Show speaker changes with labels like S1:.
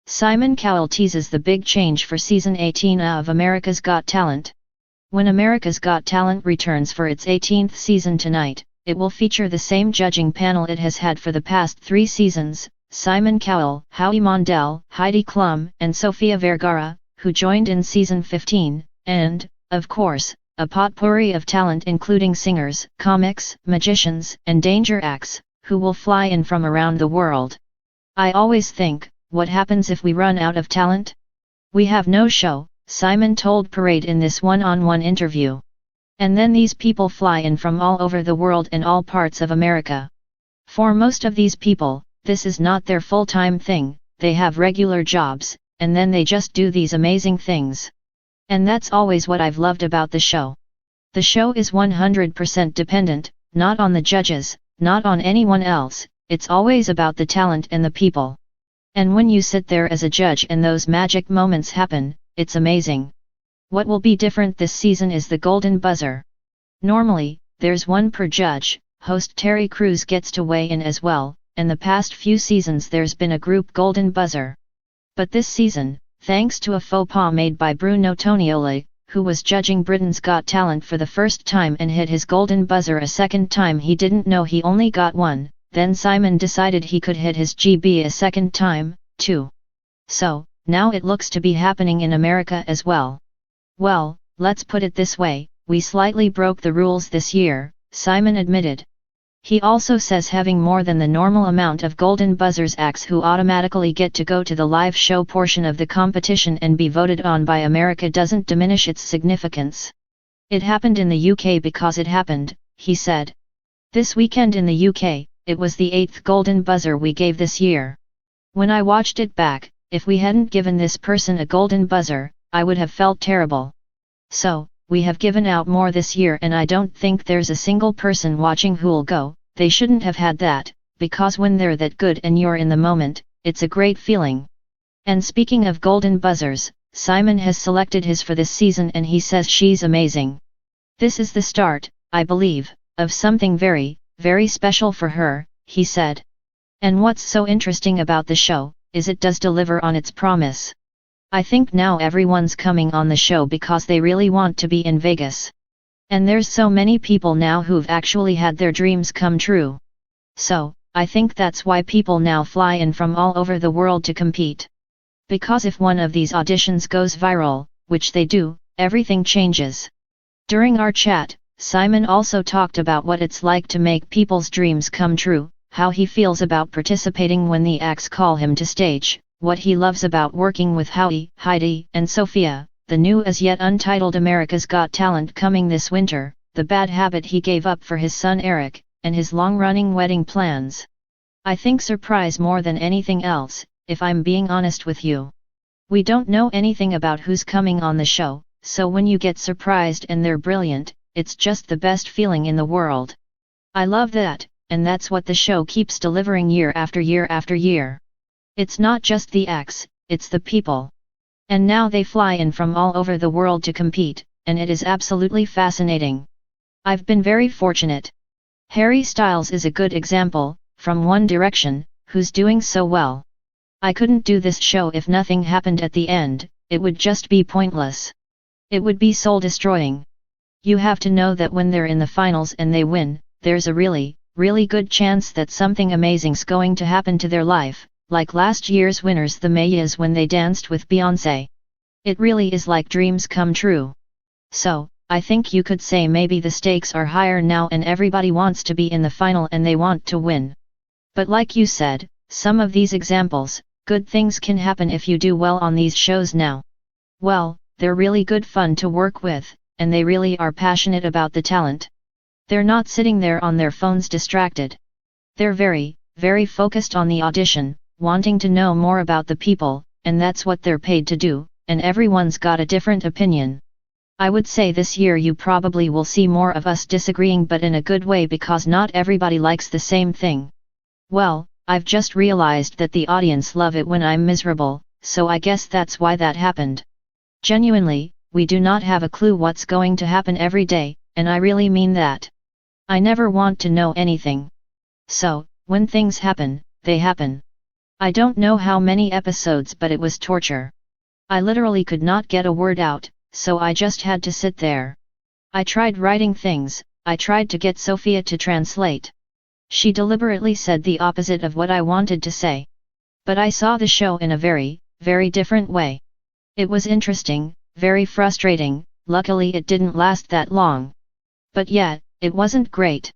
S1: Simon Cowell teases the big change for Season 18 of America's Got Talent. When America's Got Talent returns for its 18th season tonight, it will feature the same judging panel it has had for the past 3 seasons, Simon Cowell, Howie Mondel, Heidi Klum, and Sofia Vergara, who joined in Season 15, and, of course, a potpourri of talent including singers, comics, magicians, and danger acts, who will fly in from around the world. I always think, what happens if we run out of talent? We have no show, Simon told Parade in this one-on-one interview. And then these people fly in from all over the world and all parts of America. For most of these people, this is not their full-time thing, they have regular jobs, and then they just do these amazing things. And that's always what I've loved about the show. The show is 100% dependent, not on the judges, not on anyone else, it's always about the talent and the people. And when you sit there as a judge and those magic moments happen, it's amazing. What will be different this season is the golden buzzer. Normally, there's one per judge, host Terry Crews gets to weigh in as well, and the past few seasons there's been a group golden buzzer. But this season, thanks to a faux pas made by Bruno Tonioli, who was judging Britain's Got Talent for the first time and hit his golden buzzer a second time, he didn't know he only got one. Then Simon decided he could hit his GB a second time, too. So, now it looks to be happening in America as well. Well, let's put it this way, we slightly broke the rules this year, Simon admitted. He also says having more than the normal amount of golden buzzers acts who automatically get to go to the live show portion of the competition and be voted on by America doesn't diminish its significance. It happened in the UK because it happened, he said. This weekend in the UK, it was the 8th golden buzzer we gave this year. When I watched it back, if we hadn't given this person a golden buzzer, I would have felt terrible. So, we have given out more this year and I don't think there's a single person watching who'll go, they shouldn't have had that, because when they're that good and you're in the moment, it's a great feeling. And speaking of golden buzzers, Simon has selected his for this season and he says she's amazing. This is the start, I believe, of something very, very special for her, he said. And what's so interesting about the show, is it does deliver on its promise. I think now everyone's coming on the show because they really want to be in Vegas. And there's so many people now who've actually had their dreams come true. So, I think that's why people now fly in from all over the world to compete. Because if one of these auditions goes viral, which they do, everything changes. During our chat, Simon also talked about what it's like to make people's dreams come true, how he feels about participating when the acts call him to stage, what he loves about working with Howie, Heidi, and Sofia, the new as yet untitled America's Got Talent coming this winter, the bad habit he gave up for his son Eric, and his long-running wedding plans. I think surprise more than anything else, if I'm being honest with you. We don't know anything about who's coming on the show, so when you get surprised and they're brilliant, it's just the best feeling in the world. I love that, and that's what the show keeps delivering year after year after year. It's not just the acts, it's the people. And now they fly in from all over the world to compete, and it is absolutely fascinating. I've been very fortunate. Harry Styles is a good example, from One Direction, who's doing so well. I couldn't do this show if nothing happened at the end, it would just be pointless. It would be soul-destroying. You have to know that when they're in the finals and they win, there's a really, really good chance that something amazing's going to happen to their life, like last year's winners the Mayas when they danced with Beyoncé. It really is like dreams come true. So, I think you could say maybe the stakes are higher now and everybody wants to be in the final and they want to win. But like you said, some of these examples, good things can happen if you do well on these shows now. Well, they're really good fun to work with, and they really are passionate about the talent. They're not sitting there on their phones distracted. They're very, very focused on the audition, wanting to know more about the people, and that's what they're paid to do, and everyone's got a different opinion. I would say this year you probably will see more of us disagreeing, but in a good way, because not everybody likes the same thing. Well, I've just realized that the audience love it when I'm miserable, so I guess that's why that happened. Genuinely, we do not have a clue what's going to happen every day, and I really mean that. I never want to know anything. So, when things happen, they happen. I don't know how many episodes, but it was torture. I literally could not get a word out, so I just had to sit there. I tried writing things, I tried to get Sophia to translate. She deliberately said the opposite of what I wanted to say. But I saw the show in a very, very different way. It was interesting, very frustrating, luckily it didn't last that long. But yet, it wasn't great.